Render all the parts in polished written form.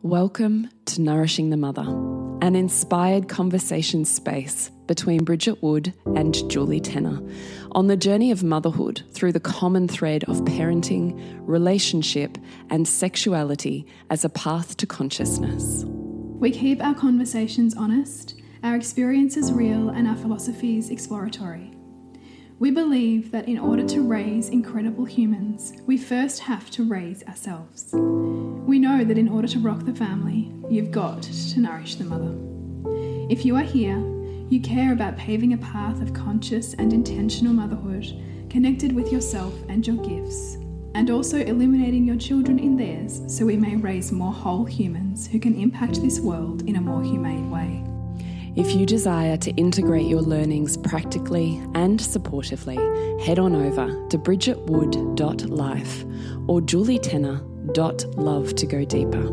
Welcome to Nourishing the Mother, an inspired conversation space between Bridget Wood and Julie Tenner on the journey of motherhood through the common thread of parenting, relationship, and sexuality as a path to consciousness. We keep our conversations honest, our experiences real, and our philosophies exploratory. We believe that in order to raise incredible humans, we first have to raise ourselves. We know that in order to rock the family, you've got to nourish the mother. If you are here, you care about paving a path of conscious and intentional motherhood, connected with yourself and your gifts, and also illuminating your children in theirs so we may raise more whole humans who can impact this world in a more humane way. If you desire to integrate your learnings practically and supportively, head on over to bridgetwood.life or julietenner.love to go deeper.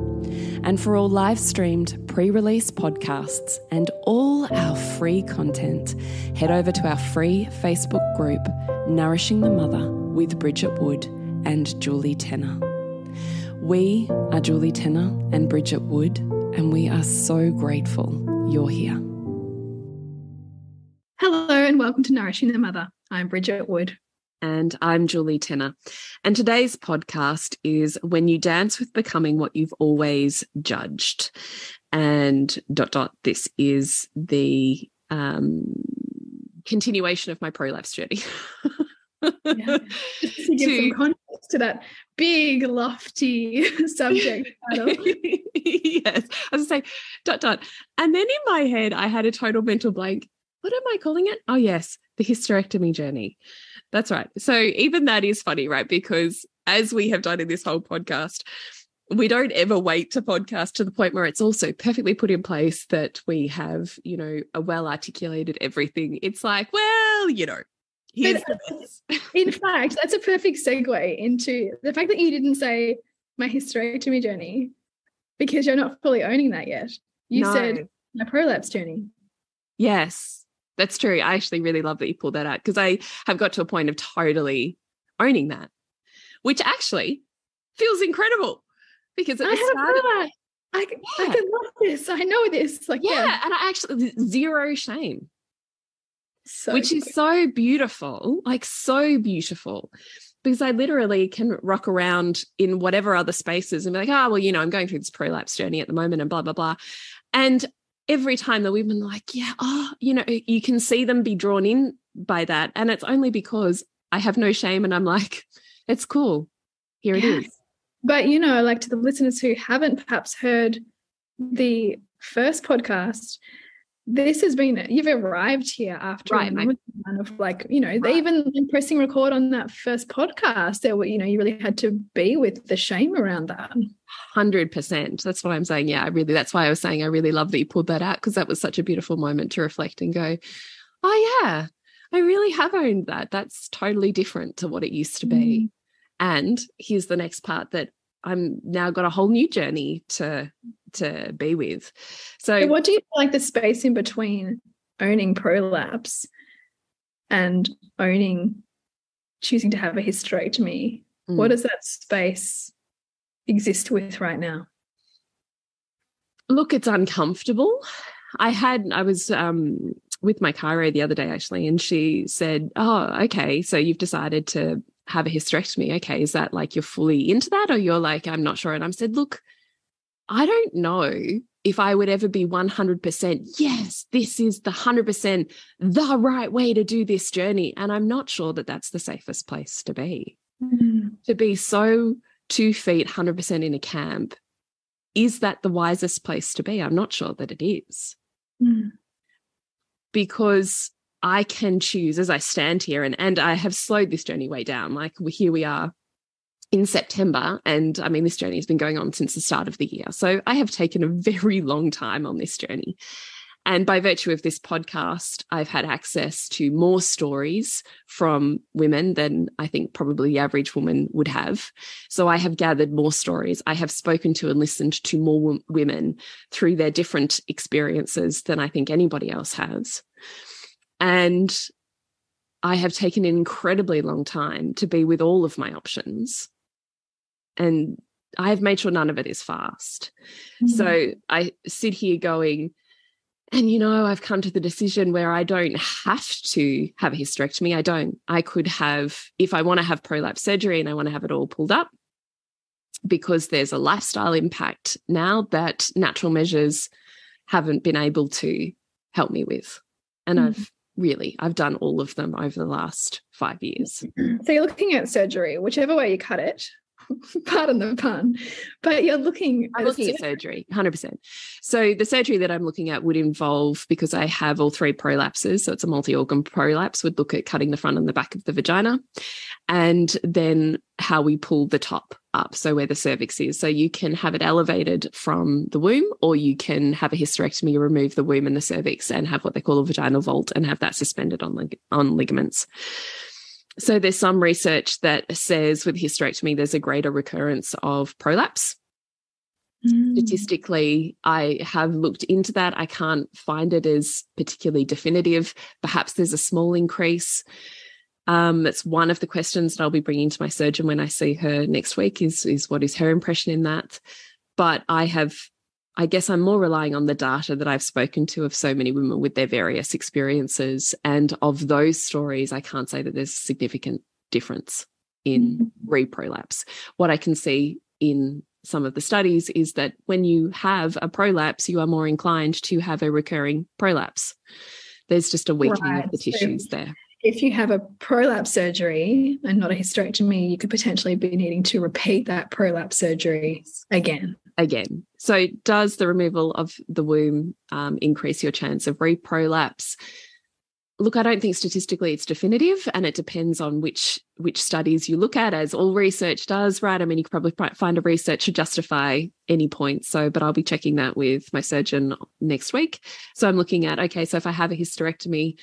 And for all live-streamed pre-release podcasts and all our free content, head over to our free Facebook group, Nourishing the Mother with Bridget Wood and Julie Tenner. We are Julie Tenner and Bridget Wood, and we are so grateful you're here. Hello and welcome to Nourishing the Mother. I'm Bridget Wood. And I'm Julie Tenner. And today's podcast is When You Dance with Becoming What You've Always Judged. And ... This is the continuation of my prolapse journey. Yeah. Just to give some context to that big, lofty subject title. Yes. I was going to say ... And then in my head, I had a total mental blank. What am I calling it? Oh, yes, the hysterectomy journey. That's right. So even that is funny, right? Because as we have done in this whole podcast, we don't ever wait to podcast to the point where it's also perfectly put in place that we have, a well-articulated everything. It's like, well, here's the best. In fact, that's a perfect segue into the fact that you didn't say my hysterectomy journey because you're not fully owning that yet. You said my prolapse journey. Yes. That's true. I actually really love that you pulled that out because I have got to a point of totally owning that, which actually feels incredible because at the start I can love this. I know this. And I actually zero shame, which good. Is so beautiful, so beautiful. Because I literally can rock around in whatever other spaces and be like, I'm going through this prolapse journey at the moment and blah, blah, blah. And every time the women are like, you can see them be drawn in by that. And it's only because I have no shame and I'm like, it's cool. Here it is. But, to the listeners who haven't perhaps heard the first podcast, this has been, you've arrived here after a moment of even pressing record on that first podcast, there were, you really had to be with the shame around that. 100%. That's what I'm saying. Yeah, that's why I was saying I really love that you pulled that out because that was such a beautiful moment to reflect and go, oh yeah, I really have owned that. That's totally different to what it used to be. And here's the next part that I'm now got a whole new journey to be with. So what do you feel like the space in between owning prolapse and choosing to have a hysterectomy? What does that space exist with right now? Look, it's uncomfortable. I was with my chiro the other day actually, and she said, oh, okay, so you've decided to have a hysterectomy. Okay, is that like you're fully into that or you're like, I'm not sure? And I said, look, I don't know if I would ever be 100%, yes, this is the 100% the right way to do this journey. And I'm not sure that that's the safest place to be. To be so 2 feet, 100% in a camp, is that the wisest place to be? I'm not sure that it is. Because I can choose as I stand here and I have slowed this journey way down. Here we are in September, and this journey has been going on since the start of the year. So I have taken a very long time on this journey. And by virtue of this podcast, I've had access to more stories from women than I think probably the average woman would have. So I have gathered more stories. I have spoken to and listened to more women through their different experiences than I think anybody else has. And I have taken an incredibly long time to be with all of my options. And I have made sure none of it is fast. So I sit here going, and, you know, I've come to the decision where I don't have to have a hysterectomy. I could have, if I want to have prolapse surgery and I want to have it all pulled up, because there's a lifestyle impact now that natural measures haven't been able to help me with. And I've done all of them over the last 5 years. So you're looking at surgery, whichever way you cut it, pardon the pun, but I'm looking at surgery, 100%. So the surgery that I'm looking at would involve, because I have all 3 prolapses, so it's a multi-organ prolapse, would look at cutting the front and the back of the vagina, and then how we pull the top up, so where the cervix is. So you can have it elevated from the womb, or you can have a hysterectomy, remove the womb and the cervix and have what they call a vaginal vault and have that suspended on ligaments. So there's some research that says with hysterectomy, there's a greater recurrence of prolapse. Statistically, I have looked into that. I can't find it as particularly definitive. Perhaps there's a small increase. That's one of the questions that I'll be bringing to my surgeon when I see her next week is what is her impression in that. But I guess I'm more relying on the data that I've spoken to of so many women with their various experiences. And of those stories, I can't say that there's a significant difference in reprolapse. What I can see in some of the studies is that when you have a prolapse, you are more inclined to have a recurring prolapse. There's just a weakening of the tissues there. If you have a prolapse surgery and not a hysterectomy, you could potentially be needing to repeat that prolapse surgery again. So does the removal of the womb increase your chance of reprolapse? Look, I don't think statistically it's definitive, and it depends on which studies you look at, as all research does, right? I mean, you could probably find a research to justify any point. But I'll be checking that with my surgeon next week. So I'm looking at, okay, so if I have a hysterectomy,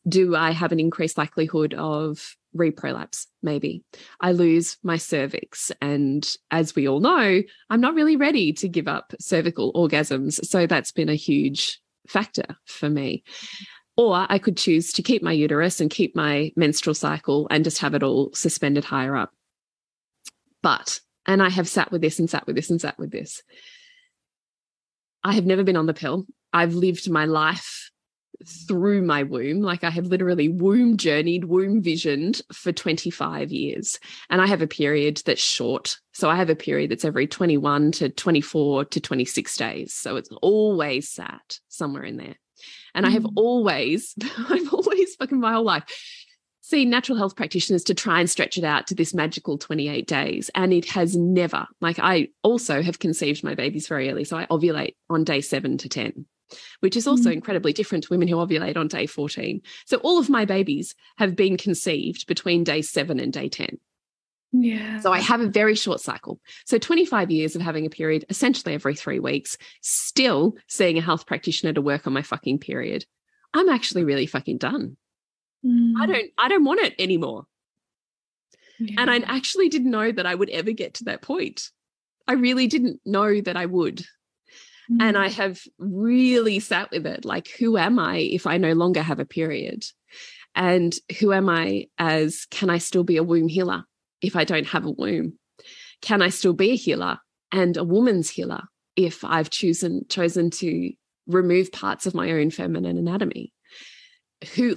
do I have an increased likelihood of reprolapse? Maybe. I lose my cervix. And as we all know, I'm not really ready to give up cervical orgasms. So that's been a huge factor for me. Or I could choose to keep my uterus and keep my menstrual cycle and just have it all suspended higher up. And I have sat with this and sat with this and sat with this. I have never been on the pill. I've lived my life through my womb. Like, I have literally womb journeyed, womb visioned for 25 years. And I have a period that's short. So I have a period that's every 21 to 24 to 26 days. So it's always sat somewhere in there. And I've always fucking my whole life seen natural health practitioners to try and stretch it out to this magical 28 days. And it has never, like, I also have conceived my babies very early. So I ovulate on day 7 to 10. Which is also incredibly different to women who ovulate on day 14. So all of my babies have been conceived between day 7 and day 10. Yeah. So I have a very short cycle. So 25 years of having a period essentially every 3 weeks, still seeing a health practitioner to work on my fucking period. I'm actually really fucking done. I don't want it anymore. Yeah. And I actually didn't know that I would ever get to that point. I really didn't know that I would. And I have really sat with it, like, who am I if I no longer have a period? And who am I as, can I still be a womb healer if I don't have a womb? Can I still be a healer and a woman's healer if I've chosen to remove parts of my own feminine anatomy? Who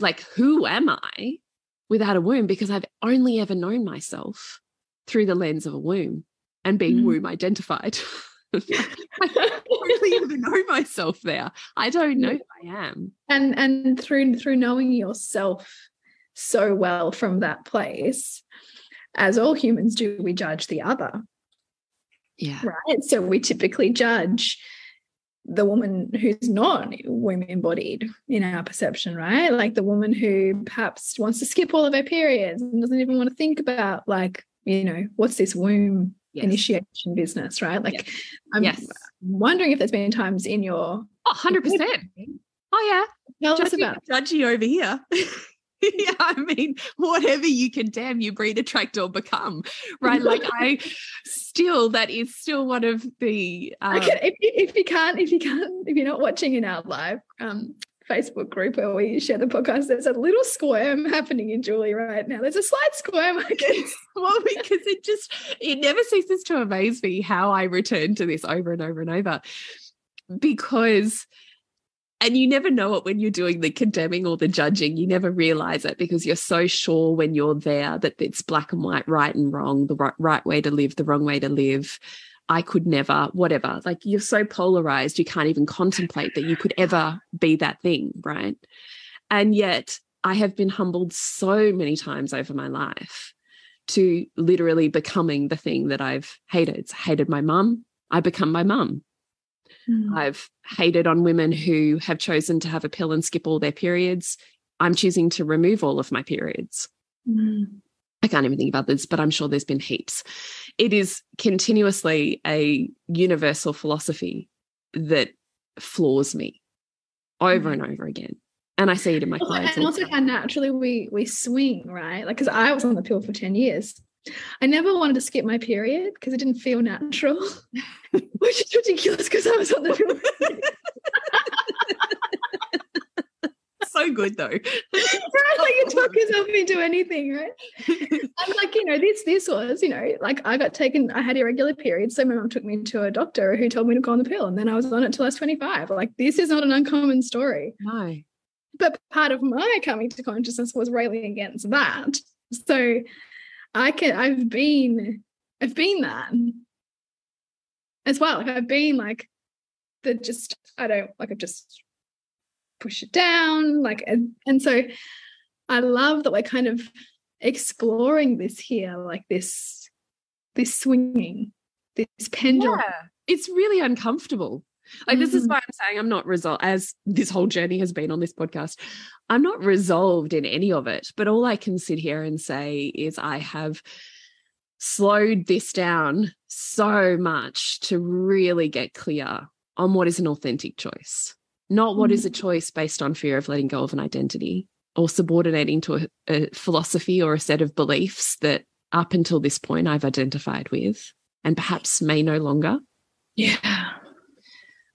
am I without a womb? Because I've only ever known myself through the lens of a womb and being womb identified. I don't really even know myself there. I don't know who I am. And through knowing yourself so well from that place, as all humans do, we judge the other. Yeah. Right. So we typically judge the woman who's not womb embodied in our perception, right? Like the woman who perhaps wants to skip all of her periods and doesn't even want to think about, like, what's this womb initiation business, right? Like, I'm wondering if there's been times in your 100%. Oh yeah, tell us about judgy over here. Yeah, I mean, whatever you condemn, you breed, attract, or become, right? Like, that is still one of the. If you're not watching in our live Facebook group where we share the podcast, there's a little squirm happening in Julie right now. There's a slight squirm, I guess. Well, because it never ceases to amaze me how I return to this over and over and over. Because, and you never know it when you're doing the condemning or the judging, you never realize it because you're so sure when you're there that it's black and white, right and wrong, the right way to live, the wrong way to live. I could never, whatever. Like, you're so polarized, you can't even contemplate that you could ever be that thing, right? And yet I have been humbled so many times over my life to literally becoming the thing that I've hated. Hated my mum, I become my mum. I've hated on women who have chosen to have a pill and skip all their periods. I'm choosing to remove all of my periods. I can't even think of others, but I'm sure there's been heaps. It is continuously a universal philosophy that floors me over and over again. And I see it in my clients. And also how naturally we swing, right? Like, because I was on the pill for 10 years. I never wanted to skip my period because it didn't feel natural, which is ridiculous because I was on the pill. So good though. Right, like, you talk yourself into anything, right? And like, this was, like, I had irregular periods, so my mum took me to a doctor who told me to go on the pill, and then I was on it till I was 25. Like, this is not an uncommon story. No. But part of my coming to consciousness was railing against that. So I've been that as well. Like, I've been like I've just push it down, like, and so I love that we're kind of exploring this here, like this swinging, this pendulum. Yeah, it's really uncomfortable. Like, this is why I'm saying I'm not resolved, as this whole journey has been on this podcast. I'm not resolved in any of it, but all I can sit here and say is I have slowed this down so much to really get clear on what is an authentic choice. Not what is a choice based on fear of letting go of an identity or subordinating to a philosophy or a set of beliefs that up until this point I've identified with and perhaps may no longer. Yeah.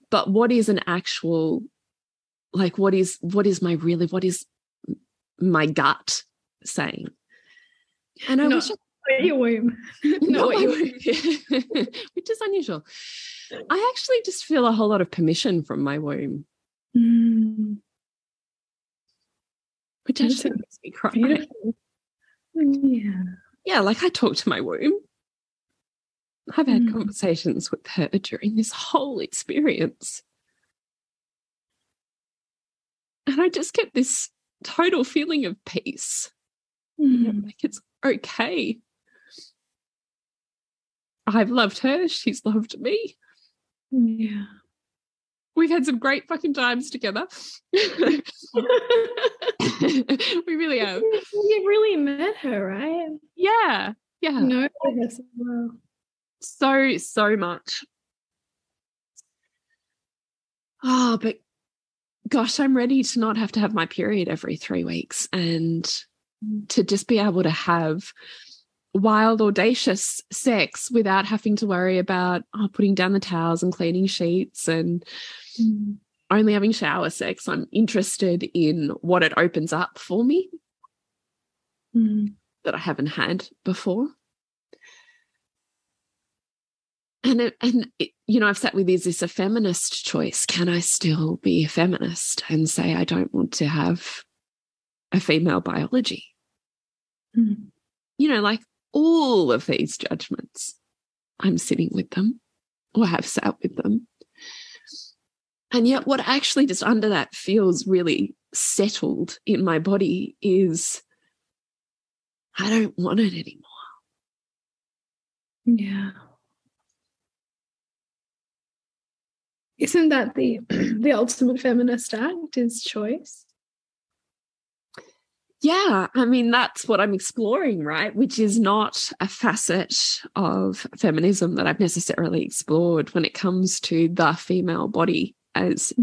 But what is an actual, like, what is my gut saying? And I wish your womb. Not what your womb, which is unusual. I actually just feel a whole lot of permission from my womb. Which actually makes me cry. Beautiful. Yeah, like, I talk to my womb. I've had conversations with her during this whole experience. And I just get this total feeling of peace. Like, it's okay. I've loved her. She's loved me. Yeah. We've had some great fucking times together. We really have. You really met her, right? Yeah. Yeah. No, her so well. So much. Oh, but gosh, I'm ready to not have to have my period every 3 weeks and to just be able to have wild, audacious sex without having to worry about putting down the towels and cleaning sheets and only having shower sex. I'm interested in what it opens up for me that I haven't had before. And I've sat with, is this a feminist choice? Can I still be a feminist and say I don't want to have a female biology? Like, all of these judgments, I'm sitting with them or have sat with them. And yet what actually just under that feels really settled in my body is I don't want it anymore. Yeah. Isn't that the ultimate feminist act, is choice? Yeah, I mean, that's what I'm exploring, right? Which is not a facet of feminism that I've necessarily explored when it comes to the female body as,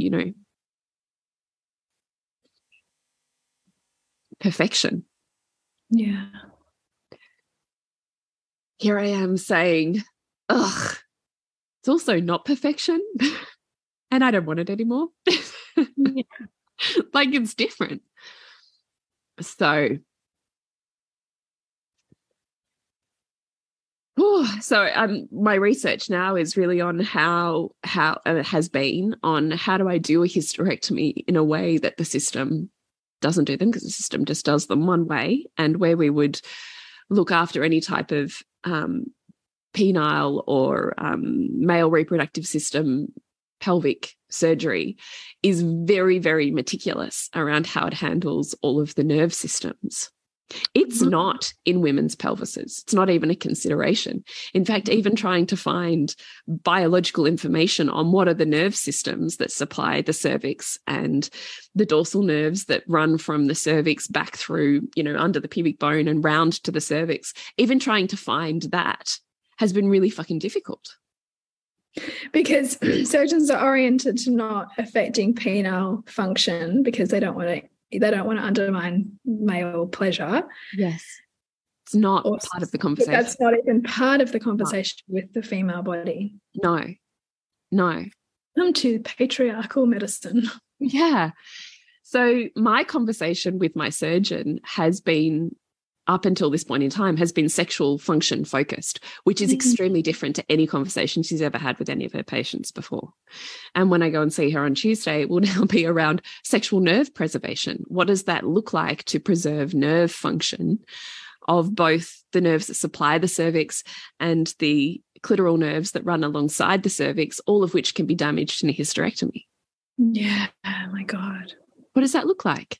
perfection. Yeah. Here I am saying, it's also not perfection and I don't want it anymore. Yeah. Like, it's different. So, my research now is really on how it has been on how do I do a hysterectomy in a way that the system doesn't do them, because the system just does them one way, and where we would look after any type of penile or male reproductive system pelvic surgery is very, very meticulous around how it handles all of the nerve systems. It's not in women's pelvises. It's not even a consideration. In fact, even trying to find biological information on what are the nerve systems that supply the cervix and the dorsal nerves that run from the cervix back through, under the pubic bone and round to the cervix, even trying to find that has been really fucking difficult. Because surgeons are oriented to not affecting penile function because they don't want to undermine male pleasure. Yes. It's not part of the conversation. But that's not even part of the conversation with the female body. No. Come to patriarchal medicine. Yeah. So my conversation with my surgeon has been, up until this point in time, has been sexual function focused, which is extremely different to any conversation she's ever had with any of her patients before. And when I go and see her on Tuesday, it will now be around sexual nerve preservation. What does that look like to preserve nerve function of both the nerves that supply the cervix and the clitoral nerves that run alongside the cervix, all of which can be damaged in a hysterectomy? Yeah, oh my God. What does that look like?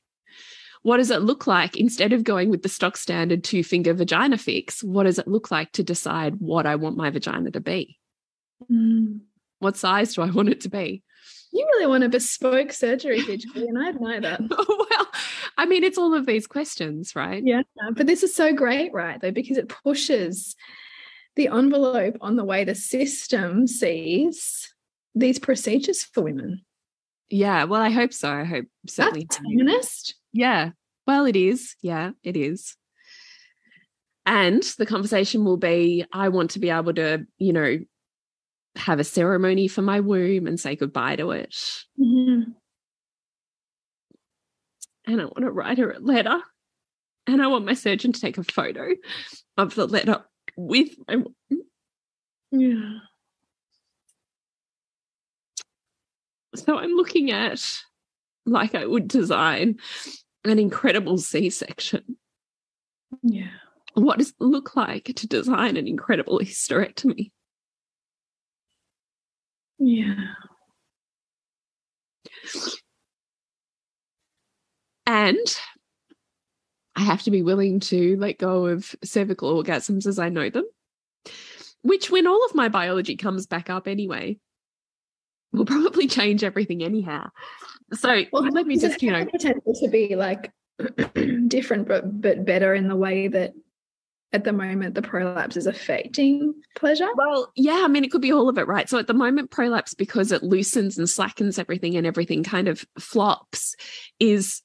What does it look like, instead of going with the stock standard 2-finger vagina fix, what does it look like to decide what I want my vagina to be? What size do I want it to be? You really want a bespoke surgery, digitally, and I'd know that. Well, I mean, it's all of these questions, right? Yeah, but this is so great, right, though, because it pushes the envelope on the way the system sees these procedures for women. Yeah, well, I hope so. I hope certainly. That's feminist. Yeah, well, it is. Yeah, it is. And the conversation will be, I want to be able to, have a ceremony for my womb and say goodbye to it. And I want to write her a letter. And I want my surgeon to take a photo of the letter with my womb. Yeah. So I'm looking at, like I would design, an incredible C-section. Yeah. What does it look like to design an incredible hysterectomy? Yeah. And I have to be willing to let go of cervical orgasms as I know them, which, when all of my biology comes back up anyway, will probably change everything anyhow. So let me just, potential to be like different, but better in the way that at the moment the prolapse is affecting pleasure. Well, yeah, I mean, it could be all of it, right? So at the moment, prolapse, because it loosens and slackens everything and everything kind of flops, is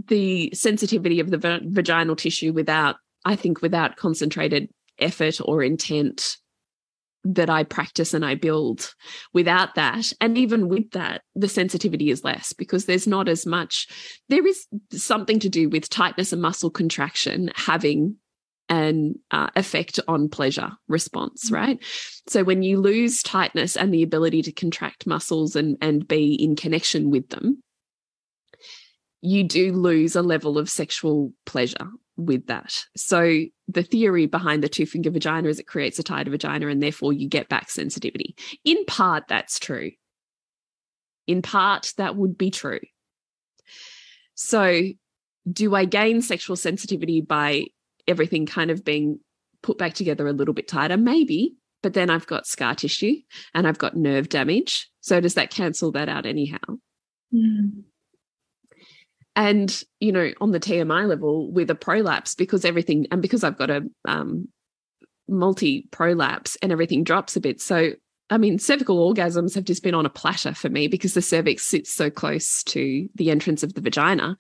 the sensitivity of the vaginal tissue without concentrated effort or intent that I practice and I build. Without that, and even with that, the sensitivity is less, because there's not as much. There is something to do with tightness and muscle contraction having an effect on pleasure response, right? So when you lose tightness and the ability to contract muscles and be in connection with them, you do lose a level of sexual pleasure with that. So the theory behind the 2-finger vagina is it creates a tighter vagina and therefore you get back sensitivity. In part, that's true. In part, that would be true. So do I gain sexual sensitivity by everything kind of being put back together a little bit tighter? Maybe, but then I've got scar tissue and I've got nerve damage. So does that cancel that out anyhow? And, on the TMI level with a prolapse, because I've got a multi-prolapse and everything drops a bit. So, I mean, cervical orgasms have just been on a platter for me because the cervix sits so close to the entrance of the vagina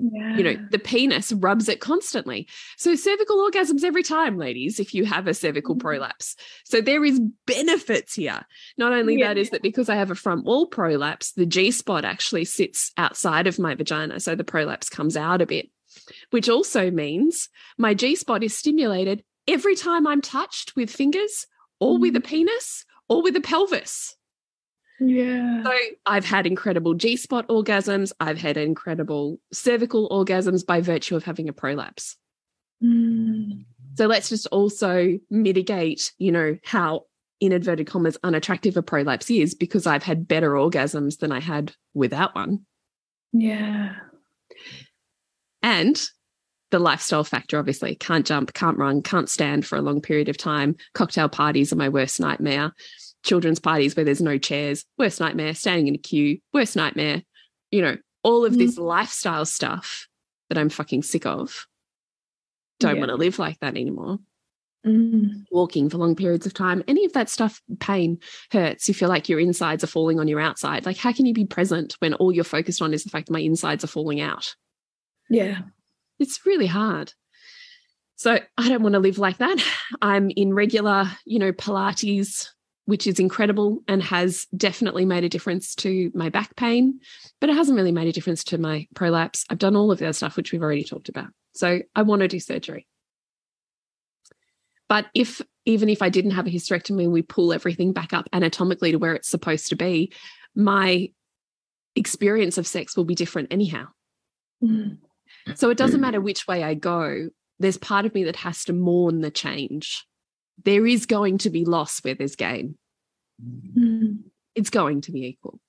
You know, the penis rubs it constantly. So cervical orgasms every time, ladies, if you have a cervical prolapse. So there is benefits here. Not only that is that because I have a front wall prolapse, the G-spot actually sits outside of my vagina. So the prolapse comes out a bit, which also means my G-spot is stimulated every time I'm touched with fingers or with a penis or with a pelvis. Yeah. So I've had incredible G-spot orgasms. I've had incredible cervical orgasms by virtue of having a prolapse. So let's just also mitigate, you know, how, in inverted commas, unattractive a prolapse is, because I've had better orgasms than I had without one. Yeah. And the lifestyle factor, obviously. Can't jump, can't run, can't stand for a long period of time. Cocktail parties are my worst nightmare. Children's parties where there's no chairs, worst nightmare. Standing in a queue, worst nightmare. You know, all of this lifestyle stuff that I'm fucking sick of. Don't want to live like that anymore. Walking for long periods of time, any of that stuff, pain, hurts. You feel like your insides are falling on your outside. Like, how can you be present when all you're focused on is the fact that my insides are falling out? Yeah. It's really hard. So I don't want to live like that. I'm in regular, you know, Pilates, which is incredible and has definitely made a difference to my back pain, but it hasn't really made a difference to my prolapse. I've done all of the other stuff, which we've already talked about. So I want to do surgery. But even if I didn't have a hysterectomy and we pull everything back up anatomically to where it's supposed to be, my experience of sex will be different anyhow. So it doesn't matter which way I go. There's part of me that has to mourn the change. There is going to be loss where there's gain. It's going to be equal.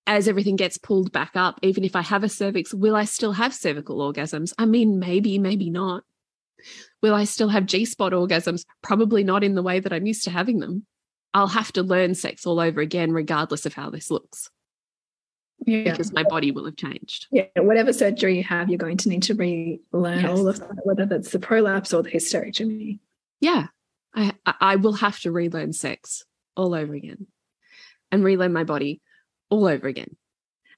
As everything gets pulled back up, even if I have a cervix, will I still have cervical orgasms? I mean, maybe, maybe not. Will I still have G-spot orgasms? Probably not in the way that I'm used to having them. I'll have to learn sex all over again, regardless of how this looks. Yeah. Because my body will have changed. Yeah, whatever surgery you have, you're going to need to relearn all of that, whether that's the prolapse or the hysterectomy. Yeah, I will have to relearn sex all over again and relearn my body all over again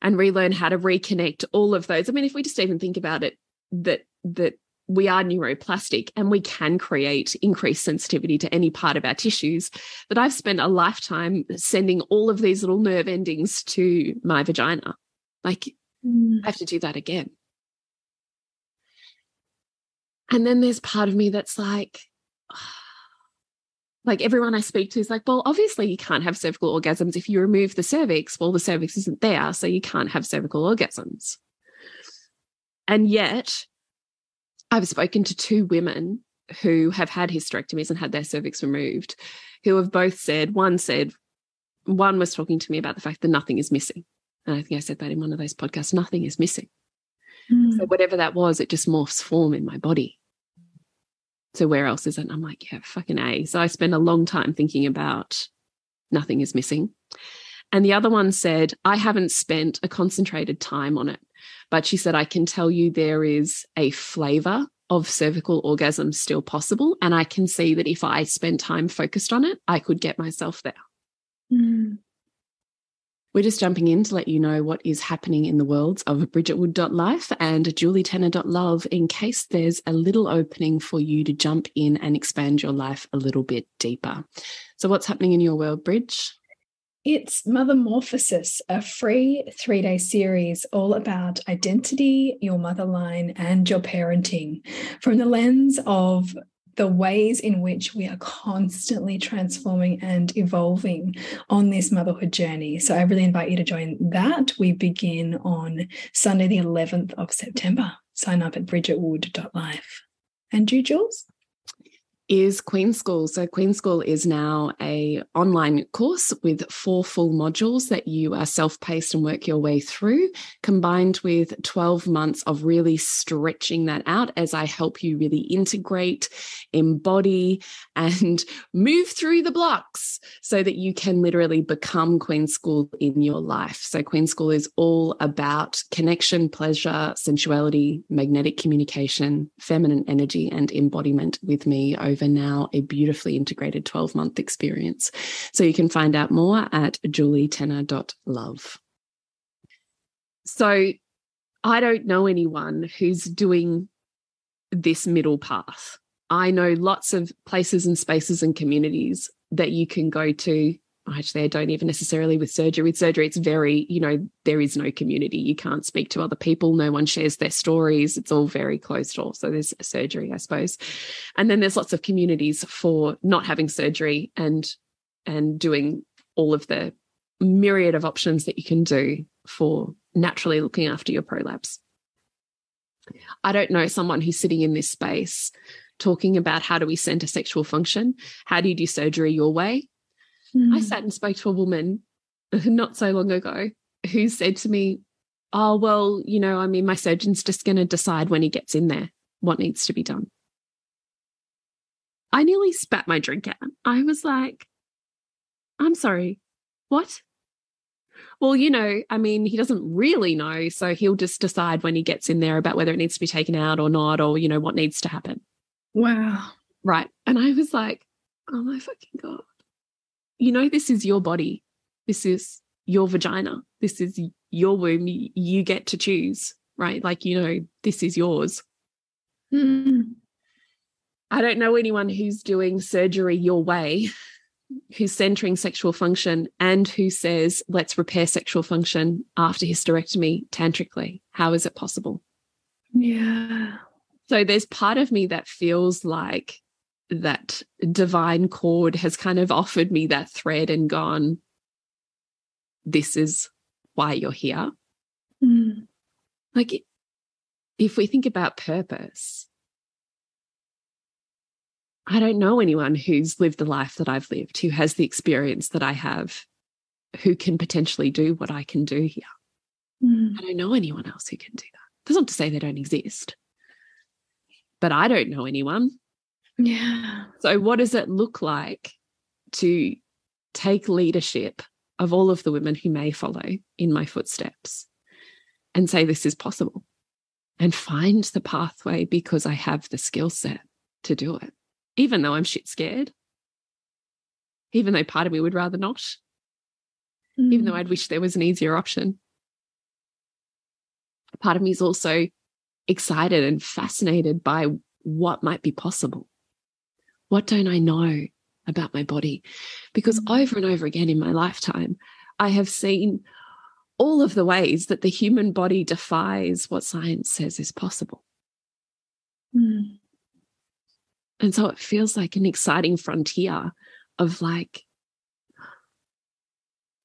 and relearn how to reconnect all of those. I mean, if we just even think about it, that we are neuroplastic and we can create increased sensitivity to any part of our tissues, that I've spent a lifetime sending all of these little nerve endings to my vagina. Like, I have to do that again. And then there's part of me that's like everyone I speak to is like, well, obviously you can't have cervical orgasms if you remove the cervix. Well, the cervix isn't there, so you can't have cervical orgasms. And yet I've spoken to 2 women who have had hysterectomies and had their cervix removed, who have both said, one was talking to me about the fact that nothing is missing. And I think I said that in one of those podcasts, nothing is missing. So whatever that was, it just morphs form in my body. So where else is it? And I'm like, yeah, fucking A. So I spent a long time thinking about nothing is missing. And the other one said, I haven't spent a concentrated time on it, but she said, I can tell you there is a flavor of cervical orgasm still possible. And I can see that if I spend time focused on it, I could get myself there. We're just jumping in to let you know what is happening in the worlds of bridgetwood.life and julietenner.love in case there's a little opening for you to jump in and expand your life a little bit deeper. So what's happening in your world, Bridge? It's Mothermorphosis, a free 3-day series all about identity, your motherline, and your parenting from the lens of the ways in which we are constantly transforming and evolving on this motherhood journey. So I really invite you to join that. We begin on Sunday, the 11th of September. Sign up at bridgetwood.life. And you, Jules? Is Queen School. So Queen School is now an online course with 4 full modules that you are self-paced and work your way through, combined with 12 months of really stretching that out as I help you really integrate, embody, and move through the blocks so that you can literally become Queen School in your life. So Queen School is all about connection, pleasure, sensuality, magnetic communication, feminine energy, and embodiment with me over now a beautifully integrated 12-month experience. So you can find out more at julietenner.love. So I don't know anyone who's doing this middle path. I know lots of places and spaces and communities that you can go to. Actually, I don't even necessarily with surgery. With surgery, it's very, there is no community. You can't speak to other people. No one shares their stories. It's all very closed off. So there's surgery, I suppose. And then there's lots of communities for not having surgery and doing all of the myriad of options that you can do for naturally looking after your prolapse. I don't know someone who's sitting in this space talking about how do we center sexual function? How do you do surgery your way? I sat and spoke to a woman not so long ago who said to me, oh, well, my surgeon's just going to decide when he gets in there what needs to be done. I nearly spat my drink out. I was like, I'm sorry, what? Well, he doesn't really know, so he'll just decide when he gets in there about whether it needs to be taken out or not, or, what needs to happen. Wow. Right. And I was like, oh my fucking God. This is your body. This is your vagina. This is your womb. You get to choose, right? This is yours. I don't know anyone who's doing surgery your way, who's centering sexual function and who says, let's repair sexual function after hysterectomy tantrically. How is it possible? Yeah. So there's part of me that feels like that divine cord has kind of offered me that thread and gone, this is why you're here. Like, if we think about purpose, I don't know anyone who's lived the life that I've lived, who has the experience that I have, who can potentially do what I can do here. I don't know anyone else who can do that. That's not to say they don't exist, but I don't know anyone. Yeah. So what does it look like to take leadership of all of the women who may follow in my footsteps and say this is possible and find the pathway because I have the skill set to do it, even though I'm shit scared, even though part of me would rather not, even though I'd wish there was an easier option. Part of me is also excited and fascinated by what might be possible. What don't I know about my body? Because over and over again in my lifetime, I have seen all of the ways that the human body defies what science says is possible. And so it feels like an exciting frontier of like,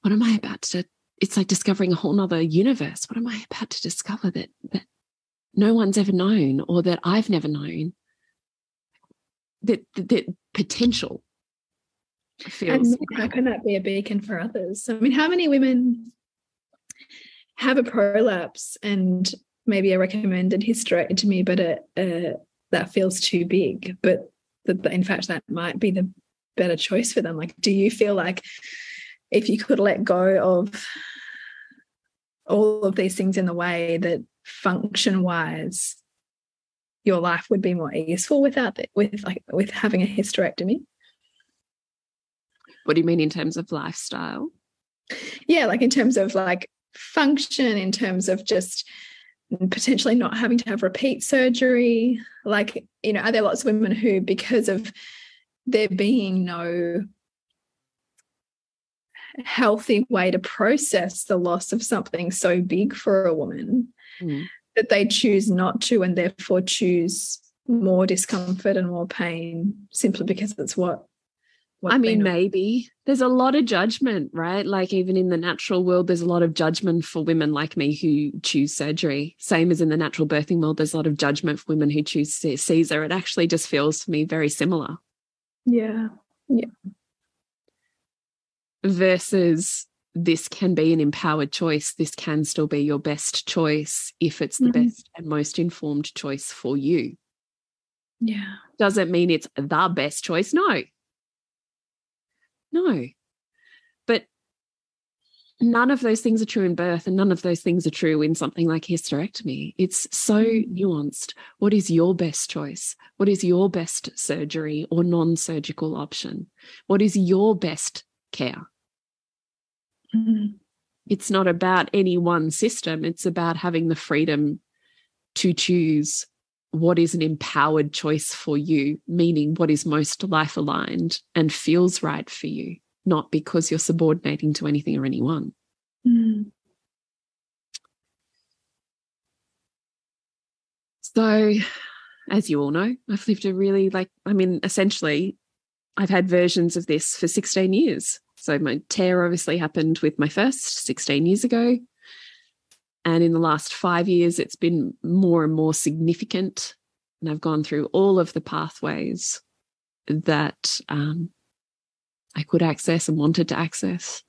what am I about to, it's like discovering a whole nother universe. What am I about to discover that no one's ever known or that I've never known? That potential feels. And how can that be a beacon for others? I mean, how many women have a prolapse and maybe a recommended hysterectomy, but that feels too big, but in fact that might be the better choice for them? Like, do you feel like if you could let go of all of these things in the way, that function-wise your life would be more easeful with having a hysterectomy? What do you mean in terms of lifestyle? Yeah, like in terms of like function, in terms of just potentially not having to have repeat surgery. Like, are there lots of women who, because of there being no healthy way to process the loss of something so big for a woman, that they choose not to and therefore choose more discomfort and more pain simply because it's what I mean, maybe. There's a lot of judgment, right? Like even in the natural world, there's a lot of judgment for women like me who choose surgery. Same as in the natural birthing world, there's a lot of judgment for women who choose Caesar. It actually just feels to me very similar. Yeah. Yeah. Versus this can be an empowered choice. This can still be your best choice if it's the best and most informed choice for you. Yeah. Doesn't mean it's the best choice. No. But none of those things are true in birth and none of those things are true in something like hysterectomy. It's so nuanced. What is your best choice? What is your best surgery or non-surgical option? What is your best care? It's not about any one system. It's about having the freedom to choose what is an empowered choice for you, meaning what is most life aligned and feels right for you, not because you're subordinating to anything or anyone. Mm. So, as you all know, I've lived a really, essentially, I've had versions of this for 16 years. So my tear obviously happened with my first 16 years ago. And in the last 5 years, it's been more and more significant. And I've gone through all of the pathways that I could access and wanted to access.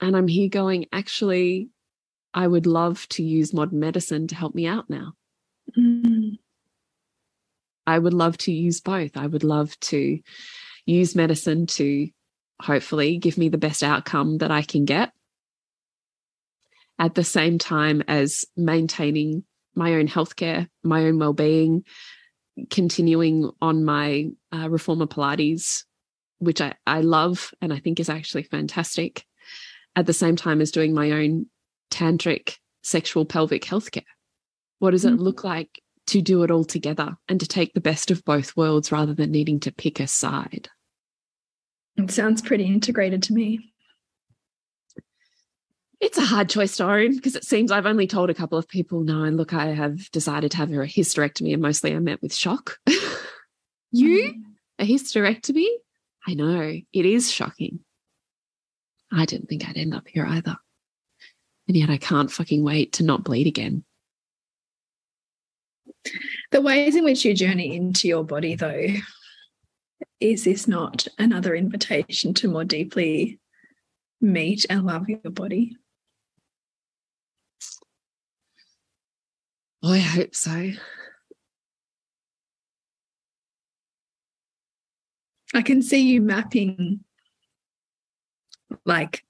And I'm here going, actually, I would love to use modern medicine to help me out now. Mm. I would love to use both. I would love to use medicine to hopefully give me the best outcome that I can get, at the same time as maintaining my own healthcare, my own well-being, continuing on my Reformer Pilates, which I love and I think is actually fantastic, at the same time as doing my own tantric sexual pelvic healthcare. What does it look like to do it all together and to take the best of both worlds rather than needing to pick a side? It sounds pretty integrated to me. It's a hard choice to own because it seems I've only told a couple of people, no, and look, I have decided to have a hysterectomy, and mostly I'm met with shock. You? A hysterectomy? I know, it is shocking. I didn't think I'd end up here either. And yet I can't fucking wait to not bleed again. The ways in which you journey into your body, though, is this not another invitation to more deeply meet and love your body? Oh, I hope so. I can see you mapping like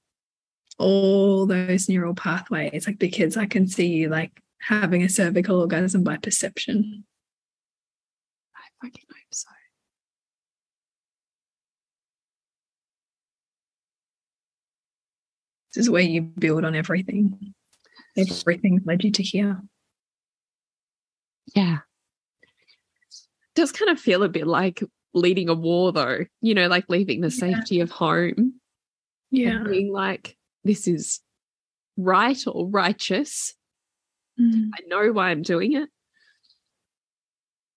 all those neural pathways, like because I can see you like having a cervical orgasm by perception. I fucking hope so. This is where you build on everything. Everything led you to here. Yeah. It does kind of feel a bit like leading a war, though, you know, like leaving the safety of home. Yeah. And being like, this is right or righteous. I know why I'm doing it.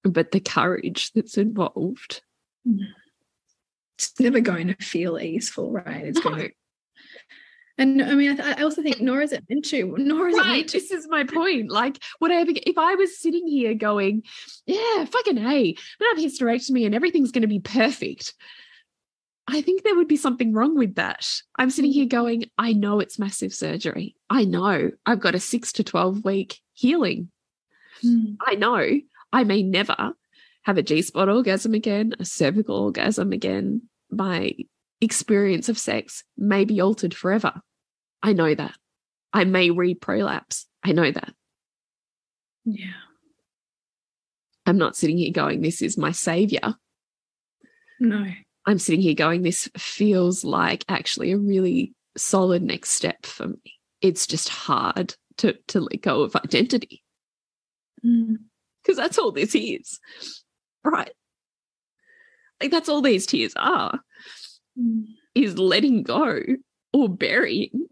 But the courage that's involved. It's never going to feel easeful, right? It's going to. And I mean, I also think nor is it meant to. Nor is it meant to. This is my point. Like, whatever. If I was sitting here going, yeah, fucking hey, I'm gonna have hysterectomy and everything's going to be perfect, I think there would be something wrong with that. I'm sitting here going, I know it's massive surgery. I know I've got a 6 to 12 week healing. I know I may never have a G-spot orgasm again, a cervical orgasm again. My experience of sex may be altered forever. I know that. I may re-prolapse. I know that. Yeah. I'm not sitting here going, this is my savior. No. I'm sitting here going, this feels like actually a really solid next step for me. It's just hard to let go of identity. Because that's all this is. Right? Like that's all these tears are. Is letting go or burying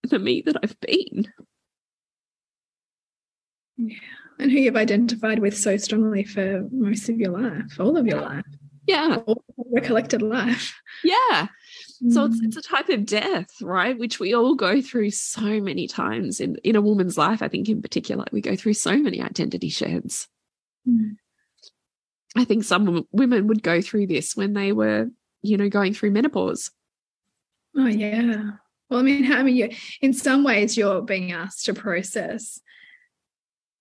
the me that I've been. Yeah. And who you've identified with so strongly for most of your life, all of your life. Yeah. All of your collected life. Yeah. So it's a type of death, right? Which we all go through so many times in a woman's life, I think in particular. We go through so many identity sheds. I think some women would go through this when they were, you know, going through menopause. Oh, yeah. Well, I mean, in some ways you're being asked to process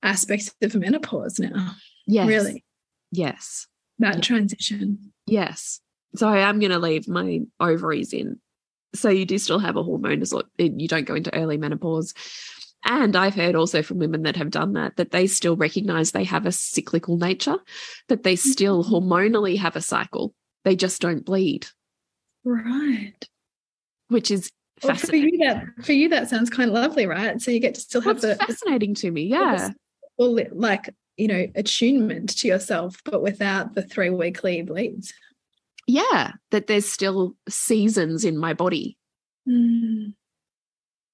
aspects of menopause now. Yes. Really? Yes. That transition. Yes. So I am going to leave my ovaries in. So you do still have a hormone, you don't go into early menopause. And I've heard also from women that have done that they still recognize they have a cyclical nature, that they still hormonally have a cycle. They just don't bleed. Right. which is Well, fascinating. for you that sounds kind of lovely, right? So you get to still have fascinating to me, yeah. Well, like, you know, attunement to yourself, but without the 3 weekly bleeds. Yeah, that there's still seasons in my body.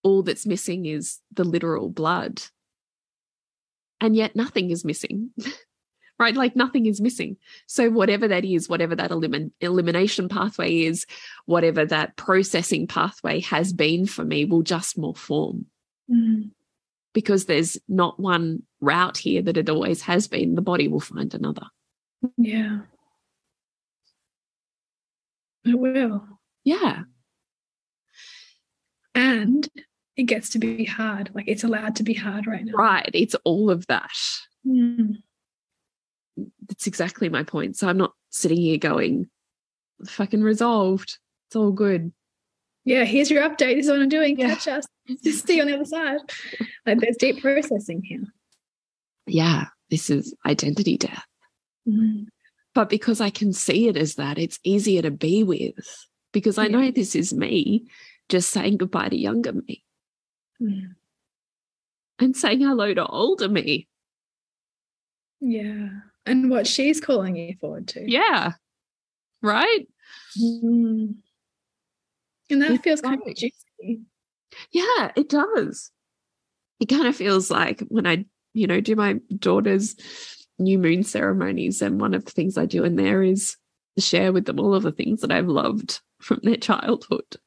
All that's missing is the literal blood. And yet nothing is missing, right? Like nothing is missing. So whatever that is, whatever that elimination pathway is, whatever that processing pathway has been for me will just malform. Because there's not one route here that it always has been. The body will find another. Yeah. It will. Yeah. And it gets to be hard. Like it's allowed to be hard right now. Right. It's all of that. That's exactly my point. So I'm not sitting here going, fucking resolved. It's all good. Yeah, here's your update. This is what I'm doing. Yeah. Catch us. Just see you on the other side. Like there's deep processing here. Yeah. This is identity death. But because I can see it as that, it's easier to be with, because I know this is me just saying goodbye to younger me and saying hello to older me. Yeah. And what she's calling you forward to. Yeah. Right? And that feels kind of juicy. Yeah, it does. It kind of feels like when I, you know, do my daughter's new moon ceremonies, and one of the things I do in there is share with them all of the things that I've loved from their childhood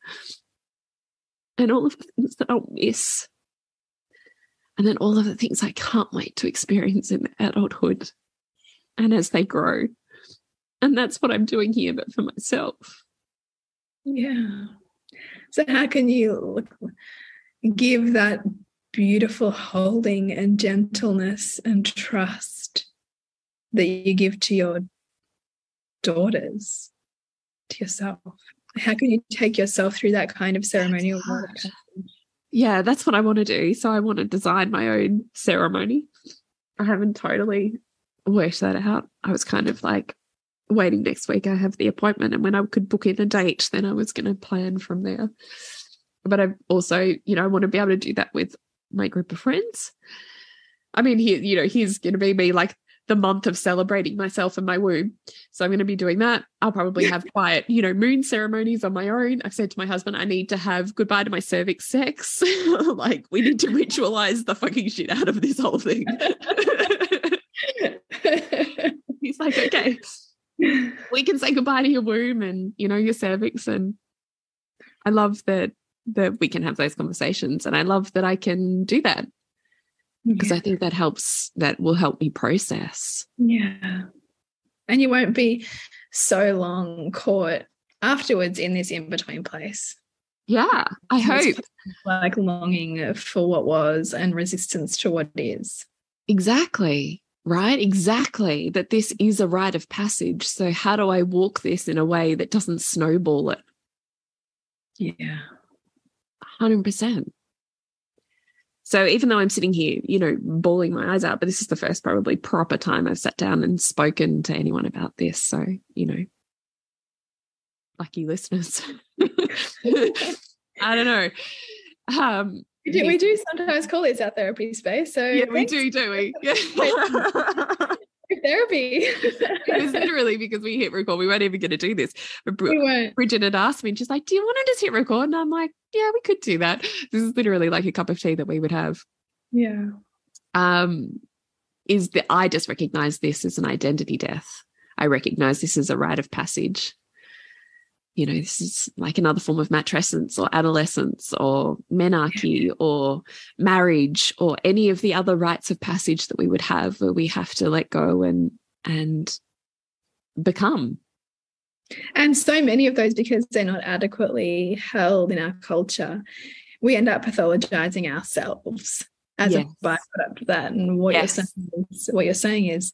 and all of the things that I'll miss, and then all of the things I can't wait to experience in adulthood and as they grow. And that's what I'm doing here, but for myself. Yeah. So how can you give that beautiful holding and gentleness and trust that you give to your daughters, to yourself? How can you take yourself through that kind of ceremonial water? Yeah, that's what I want to do. So I want to design my own ceremony. I haven't totally worked that out. I was kind of like waiting next week. I have the appointment, and when I could book in a date, then I was going to plan from there. But I also, you know, I want to be able to do that with my group of friends. I mean, here's going to be me like the month of celebrating myself and my womb. So I'm going to be doing that. I'll probably have quiet, you know, moon ceremonies on my own. I've said to my husband, I need to have goodbye to my cervix sex. Like we need to ritualize the fucking shit out of this whole thing. He's like, okay, we can say goodbye to your womb and, you know, your cervix. And I love that we can have those conversations. And I love that I can do that. Because I think that will help me process. Yeah. And you won't be so long caught afterwards in this in-between place. Yeah, I hope. Like longing for what was and resistance to what is. Exactly, right? Exactly. That this is a rite of passage. So how do I walk this in a way that doesn't snowball it? Yeah. 100%. So even though I'm sitting here, you know, bawling my eyes out, but this is the first probably proper time I've sat down and spoken to anyone about this. So, you know, lucky listeners. I don't know. We do sometimes call this our therapy space. So yeah, we do, don't we? Yeah. Therapy. It was literally because we hit record. We weren't even going to do this. But Bridget had asked me, and she's like, do you want to just hit record? And I'm like, yeah, we could do that. This is literally like a cup of tea that we would have. Yeah. I just recognize this as an identity death. I recognize this as a rite of passage. You know, this is like another form of matrescence or adolescence or menarche or marriage or any of the other rites of passage that we would have, where we have to let go and become. And so many of those, because they're not adequately held in our culture, we end up pathologizing ourselves as a byproduct of that. And what you're saying is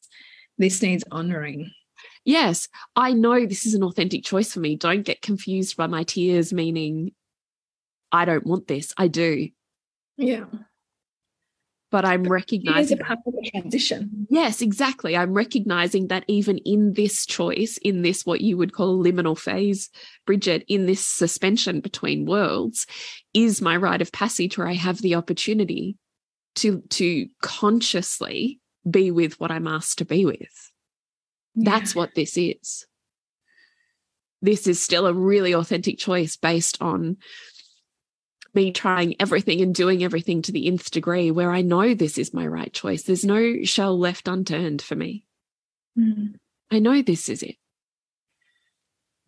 this needs honoring. Yes, I know this is an authentic choice for me. Don't get confused by my tears, meaning I don't want this. I do. Yeah. but I'm recognizing it is a part of the transition. Yes, exactly. I'm recognizing that even in this choice, in this what you would call a liminal phase, Bridget, in this suspension between worlds, is my rite of passage where I have the opportunity to consciously be with what I'm asked to be with. Yeah. That's what this is. This is still a really authentic choice based on me trying everything and doing everything to the nth degree, where I know this is my right choice. There's no shell left unturned for me. I know this is it.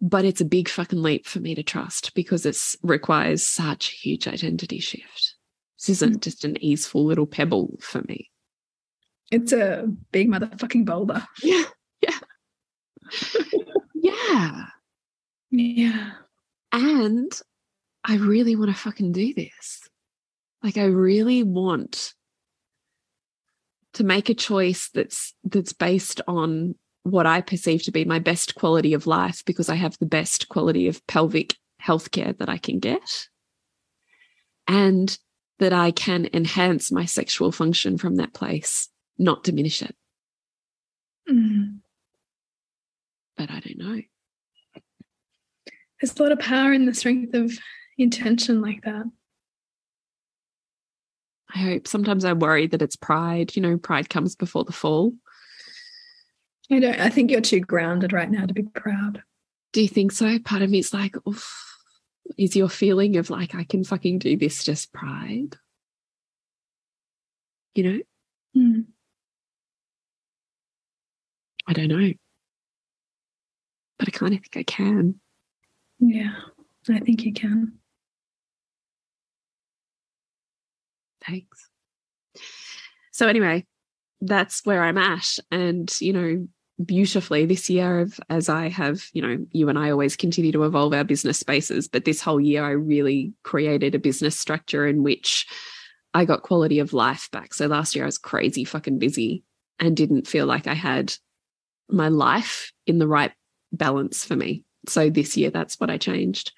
But it's a big fucking leap for me to trust because it requires such a huge identity shift. This isn't just an easeful little pebble for me. It's a big motherfucking boulder. Yeah. Yeah. Yeah. Yeah. And I really want to fucking do this. Like, I really want to make a choice that's based on what I perceive to be my best quality of life, because I have the best quality of pelvic healthcare that I can get, and that I can enhance my sexual function from that place, not diminish it. But I don't know. There's a lot of power in the strength of intention like that. I hope. Sometimes I worry that it's pride. You know, pride comes before the fall. I think you're too grounded right now to be proud. Do you think so? Part of me is like, oof. Is your feeling of like, I can fucking do this just pride? You know? I don't know. But I kind of think I can. Yeah, I think you can. Thanks. So anyway, that's where I'm at. And, you know, beautifully this year, as I have, you know, you and I always continue to evolve our business spaces, but this whole year I really created a business structure in which I got quality of life back. So last year I was crazy fucking busy and didn't feel like I had my life in the right balance for me. So this year, that's what I changed.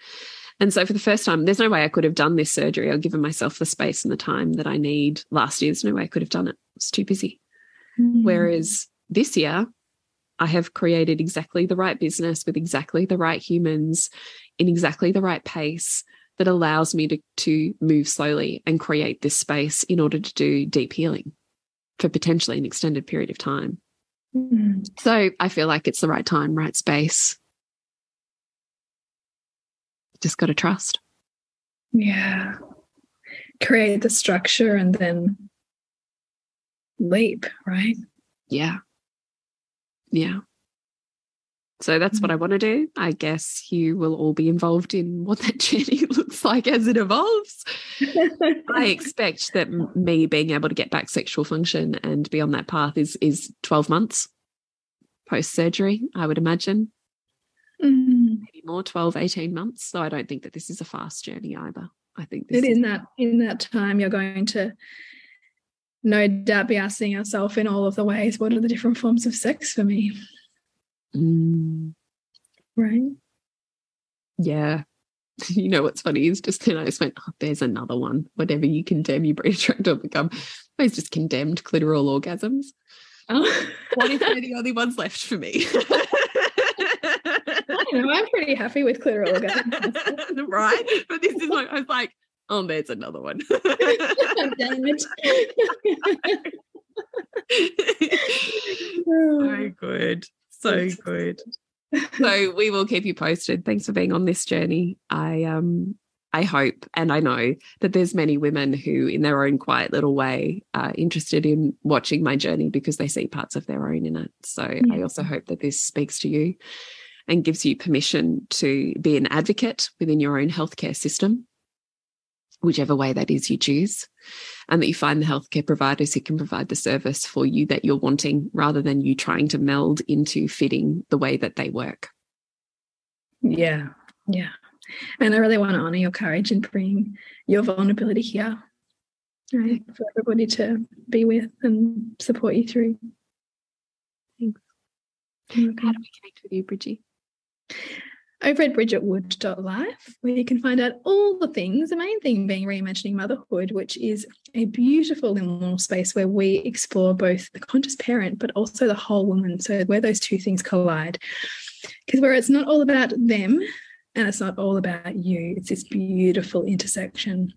And so for the first time, there's no way I could have done this surgery or given myself the space and the time that I need last year. There's no way I could have done it. I was too busy. Whereas this year, I have created exactly the right business with exactly the right humans in exactly the right pace that allows me to move slowly and create this space in order to do deep healing for potentially an extended period of time. So I feel like it's the right time, right space. Just got to trust. Yeah. Create the structure and then leap, right? Yeah. Yeah. So that's what I want to do. I guess you will all be involved in what that journey looks like as it evolves. I expect that me being able to get back sexual function and be on that path is 12 months post-surgery, I would imagine. Maybe more, 12, 18 months. So I don't think that this is a fast journey either. I think this in that time you're going to no doubt be asking yourself in all of the ways, what are the different forms of sex for me? Right? Yeah. You know what's funny is just then I just went, oh, there's another one. Whatever you condemn your brain tract to become. I just condemned clitoral orgasms. Oh. What if they're the only ones left for me? I don't know, I'm pretty happy with clitoral orgasms. Right? But this is like, I was like, oh, there's another one. Damn it. So good. So good. So we will keep you posted. Thanks for being on this journey. I hope and I know that there's many women who in their own quiet little way are interested in watching my journey because they see parts of their own in it. So I also hope that this speaks to you and gives you permission to be an advocate within your own healthcare system, whichever way that is you choose, and that you find the healthcare providers who can provide the service for you that you're wanting rather than you trying to meld into fitting the way that they work. Yeah, yeah. And I really want to honour your courage in bringing your vulnerability here, right, for everybody to be with and support you through. Thanks. Okay. How do we connect with you, Bridgie? over at bridgetwood.life, where you can find out all the things, the main thing being reimagining motherhood, which is a beautiful liminal space where we explore both the conscious parent but also the whole woman. So where those two things collide. Because where it's not all about them and it's not all about you, it's this beautiful intersection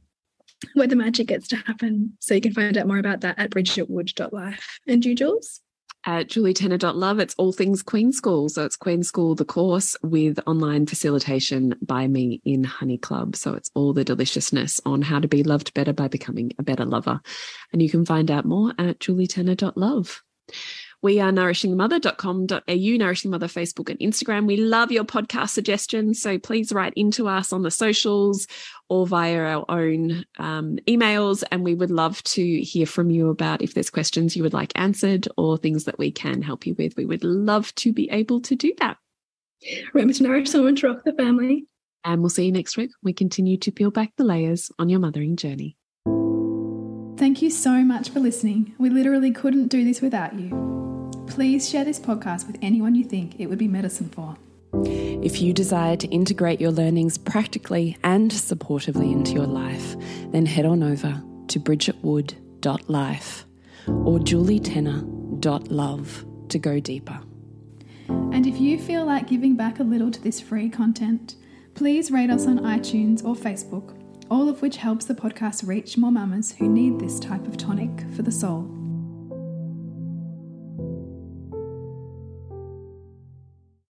where the magic gets to happen. So you can find out more about that at bridgetwood.life. And you, Jules? At julietenner.love, it's all things Queen School. So it's Queen School, the course with online facilitation by me in Honey Club. So it's all the deliciousness on how to be loved better by becoming a better lover. And you can find out more at julietenner.love. We are nourishingmother.com.au, Nourishing Mother Facebook and Instagram. We love your podcast suggestions, so please write into us on the socials or via our own emails, and we would love to hear from you about if there's questions you would like answered or things that we can help you with. We would love to be able to do that. Remember to nourish someone to rock the family. And we'll see you next week. We continue to peel back the layers on your mothering journey. Thank you so much for listening. We literally couldn't do this without you. Please share this podcast with anyone you think it would be medicine for. If you desire to integrate your learnings practically and supportively into your life, then head on over to bridgetwood.life or julietenner.love to go deeper. And if you feel like giving back a little to this free content, please rate us on iTunes or Facebook, all of which helps the podcast reach more mamas who need this type of tonic for the soul.